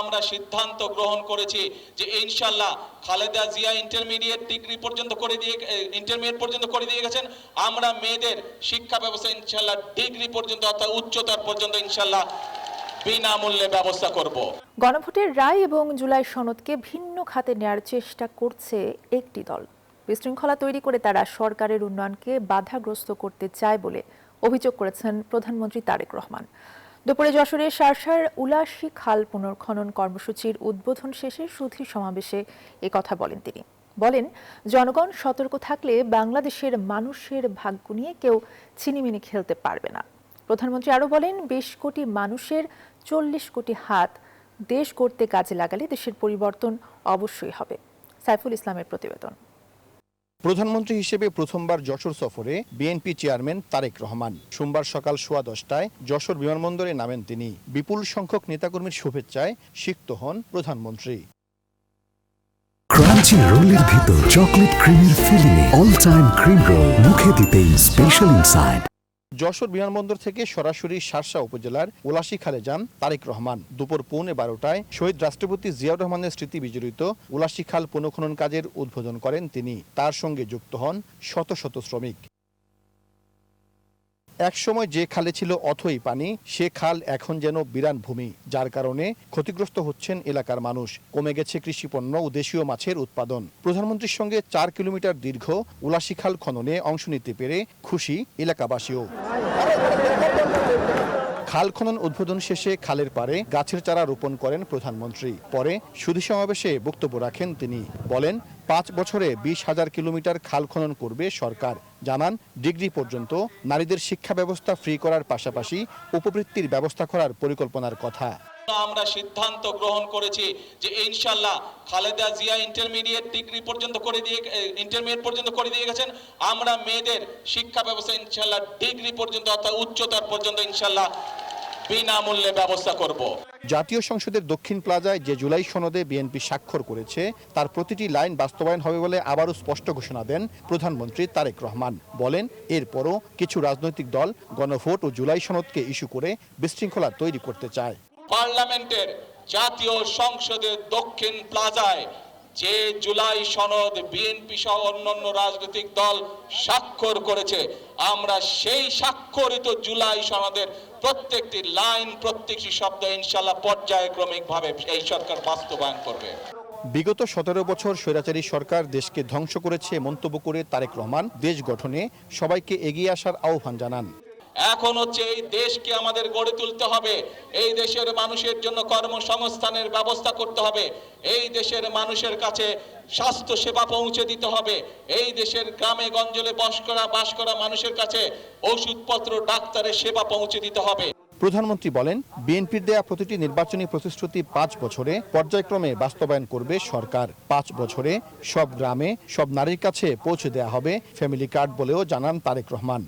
আমরা সিদ্ধান্ত গ্রহণ করেছি যে ইনশাআল্লাহ খালেদা জিয়া ইন্টারমিডিয়েট পর্যন্ত করে দিয়ে গেছেন। আমরা মেয়েদের শিক্ষা ব্যবস্থা ইনশাআল্লাহ ডিগ্রি পর্যন্ত অর্থাৎ উচ্চতর পর্যন্ত ইনশাআল্লাহ বিনামূল্যে ব্যবস্থা করব। গণভোটের রায় এবং জুলাই সনদকে ভিন্ন খাতে নেয়ার চেষ্টা করছে একটি দল। বিশৃঙ্খলা তৈরি করে তারা সরকারের উন্নয়নকে বাধাগ্রস্ত করতে চায় বলে অভিযোগ করেছেন প্রধানমন্ত্রী তারেক রহমান। দুপুরে যশোরের শার্শার উলাশী খাল পুনর্খনন কর্মসূচির উদ্বোধন শেষে সুধী সমাবেশে একথা বলেন তিনি। বলেন, জনগণ সতর্ক থাকলে বাংলাদেশের মানুষের ভাগ্য নিয়ে কেউ ছিনিমিনি খেলতে পারবে না। প্রধানমন্ত্রী আরও বলেন, ২০ কোটি মানুষের ৪০ কোটি হাত দেশ গড়তে কাজে লাগালে দেশের পরিবর্তন অবশ্যই হবে। সাইফুল ইসলামের প্রতিবেদন। প্রধানমন্ত্রী হিসেবে প্রথমবার যশোর সফরে বিএনপি চেয়ারম্যান তারেক রহমান সোমবার সকাল 10:15টায় যশোর বিমানবন্দরে নামেন তিনি। বিপুল সংখ্যক নেতাকর্মীর শুভেচ্ছায় সিক্ত হন প্রধানমন্ত্রী। ক্রাঞ্চি রোলের ভিতর চকলেট ক্রিমের filling, all time cream roll, মুখে দিতেই স্পেশাল ইনসাইড। যশোর বিমানবন্দর থেকে সরাসরি শার্শা উপজেলার উলাশী খালে যান তারেক রহমান। দুপুর 12:15টায় শহীদ রাষ্ট্রপতি জিয়াউর রহমানের স্মৃতি বিজড়িত উলাশী খাল পুনঃখনন কাজের উদ্বোধন করেন তিনি। তার সঙ্গে যুক্ত হন শত শত শ্রমিক। একসময় যে খালে ছিল অথই পানি, সে খাল এখন যেন বিরান ভূমি, যার কারণে ক্ষতিগ্রস্ত হচ্ছেন এলাকার মানুষ। কমে গেছে কৃষিপণ্য ও দেশীয় মাছের উৎপাদন। প্রধানমন্ত্রীর সঙ্গে 4 কিলোমিটার দীর্ঘ উলাশী খাল খননে অংশ নিতে পেরে খুশি এলাকাবাসীও। খাল খনন উদ্বোধন শেষে খালের পাড়ে গাছের চারা রোপণ করেন প্রধানমন্ত্রী। পরে সুধী সমাবেশে বক্তব্য রাখেন তিনি। বলেন, 5 বছরে 20,000 কিলোমিটার খাল খনন করবে সরকার। জানান, ডিগ্রি পর্যন্ত নারীদের শিক্ষা ব্যবস্থা ফ্রি করার পাশাপাশি উপবৃত্তির ব্যবস্থা করার পরিকল্পনার কথা। আমরা সিদ্ধান্ত গ্রহণ করেছি যে ইনশাআল্লাহ খালেদা জিয়া ইন্টারমিডিয়েট পর্যন্ত করে দিয়ে গেছেন। আমরা মেয়েদের শিক্ষা ব্যবস্থা ইনশাআল্লাহ ডিগ্রি পর্যন্ত অর্থাৎ উচ্চতর পর্যন্ত ইনশাআল্লাহ বিনামূল্যে ব্যবস্থা করব। জাতীয় সংসদের দক্ষিণ প্লাজায় যে জুলাই সনদে বিএনপি স্বাক্ষর করেছে তার প্রতিটি লাইন বাস্তবায়ন হবে বলে আবারও স্পষ্ট ঘোষণা দেন প্রধানমন্ত্রী তারেক রহমান। বলেন, এরপরও কিছু রাজনৈতিক দল গণভোট ও জুলাই সনদকে ইস্যু করে বিশৃঙ্খলা তৈরি করতে চায়। পার্লামেন্টের জাতীয় সংসদের দক্ষিণ প্লাজায় যে জুলাই সনদ বিএনপি সহ অন্যান্য রাজনৈতিক দল স্বাক্ষর করেছে, আমরা সেই স্বাক্ষরিত জুলাই সনদের প্রত্যেকটি লাইন, প্রত্যেকটি শব্দ ইনশাআল্লাহ পর্যায়ক্রমিকভাবে এই সরকার বাস্তবায়ন করবে। বিগত 17 বছর স্বৈরাচারী সরকার দেশকে ধ্বংস করেছে মন্তব্য করে তারেক রহমান দেশ গঠনে সবাইকে এগিয়ে আসার আহ্বান জানান। এখন হচ্ছে এই দেশকে আমাদের গড়ে তুলতে হবে। এই দেশের মানুষের জন্য কর্মসংস্থানের ব্যবস্থা করতে হবে। এই দেশের মানুষের কাছে স্বাস্থ্য সেবা পৌঁছে দিতে হবে। এই দেশের গ্রামে গঞ্জলে বাস করা মানুষের কাছে ওষুধপত্র, ডাক্তারের সেবা পৌঁছে দিতে হবে। প্রধানমন্ত্রী বলেন, বিএনপির দেয়া প্রতিটি নির্বাচনী প্রতিশ্রুতি 5 বছরে পর্যায়ক্রমে বাস্তবায়ন করবে সরকার। 5 বছরে সব গ্রামে সব নারীর কাছে পৌঁছে দেয়া হবে ফ্যামিলি কার্ড বলেও জানান তারেক রহমান।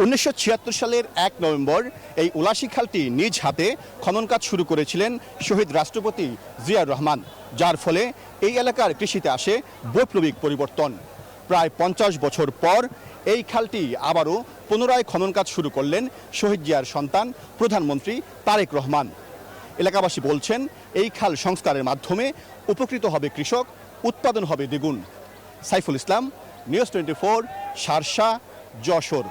1976 সালের 1 নভেম্বর এই উলাশী খালটি নিজ হাতে খনন কাজ শুরু করেছিলেন শহীদ রাষ্ট্রপতি জিয়াউর রহমান, যার ফলে এই এলাকার কৃষিতে আসে বৈপ্লবিক পরিবর্তন। প্রায় 50 বছর পর এই খালটি আবারও পুনরায় খনন কাজ শুরু করলেন শহীদ জিয়ার সন্তান প্রধানমন্ত্রী তারেক রহমান। এলাকাবাসী বলছেন, এই খাল সংস্কারের মাধ্যমে উপকৃত হবে কৃষক, উৎপাদন হবে দ্বিগুণ। সাইফুল ইসলাম, নিউজ 24, শার্শা, যশোর।